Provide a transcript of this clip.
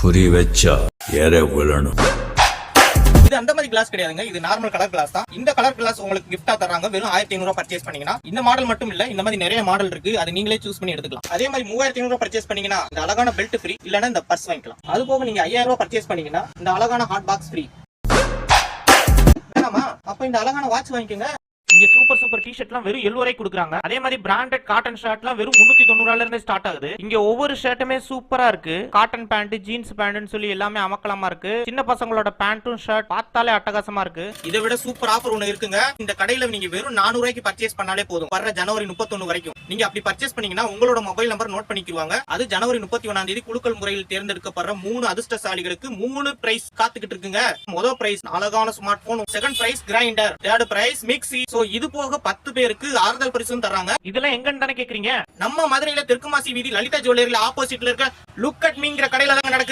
குறி வச்சா ஏற விழணும். இது அந்த மாதிரி கிளாஸ் கிடையாதுங்க. இது நார்மல் கலர் கிளாஸ் தான். இந்த கலர் கிளாஸ் உங்களுக்கு கிஃப்டா தராங்க. வெறும் 1500 பர்ச்சேஸ் பண்ணீங்கன்னா இந்த மாடல் மட்டும் இல்ல, இந்த மாதிரி நிறைய மாடல் இருக்கு. அது நீங்களே சூஸ் பண்ணி எடுத்துக்கலாம். அதே மாதிரி 3500 பர்ச்சேஸ் பண்ணீங்கன்னா இந்த அழகான பெல்ட் ஃப்ரீ, இல்லனா இந்த பர்ஸ் வாங்கிக்கலாம். அது போக நீங்க 5000 பர்ச்சேஸ் பண்ணீங்கன்னா இந்த அழகான ஹாட் பாக்ஸ் ஃப்ரீ. வேணாமா? அப்ப இந்த அழகான வாட்ச் வாங்கிக்கோங்க. இங்க சூப்பர் டி-ஷர்ட்லாம் வெறும் 7 வரை கொடுக்குறாங்க. அதே மாதிரி பிராண்டட் காட்டன் ஷர்ட்லாம் வெறும் 390 இருந்து ஸ்டார்ட் ஆகுது. இங்க ஒவ்வொரு ஷர்ட்டுமே சூப்பரா இருக்கு. காட்டன் பேண்ட், ஜீன்ஸ் பேண்ட்னு சொல்லி எல்லாமே அமக்கலமா இருக்கு. சின்ன பசங்களோட பேண்ட்டும் ஷர்ட் பார்த்தாலே அட்டகாசமா இருக்கு. இதை விட சூப்பர் ஆஃபர் ஒன்னு இருக்குங்க. இந்த கடையில நீங்க வெறும் 400 ரூபாய்க்கு பர்ச்சேஸ் பண்ணாலே போதும். வர ஜனவரி 31 வரைக்கும் நீங்க அப்படி பர்ச்சேஸ் பண்ணீங்கன்னா உங்களோட மொபைல் நம்பர் நோட் பண்ணிக்குவாங்க. அது ஜனவரி 31ஆம் தேதி குலுக்கல் முறையில் தேர்ந்தெடுக்கப்படுற 3 அதிர்ஷ்டசாலிகளுக்கு 3 பிரைஸ் காத்துக்கிட்டு இருக்குங்க. முதல் பிரைஸ் அழகான smart phone, second prize grinder, third prize mixie. So இது போக 10 பேருக்கு ஆறுதல் பரிசும் தராங்க. இதெல்லாம் எங்கன்னு தானே கேக்குறீங்க? நம்ம மதுரையில தெற்கு மாசி வீதி லலிதா ஜுவல்லரியில ஆப்போசிட்ல இருக்க லுக் அட் மீங்கிற கடையில தான் நடக்குது.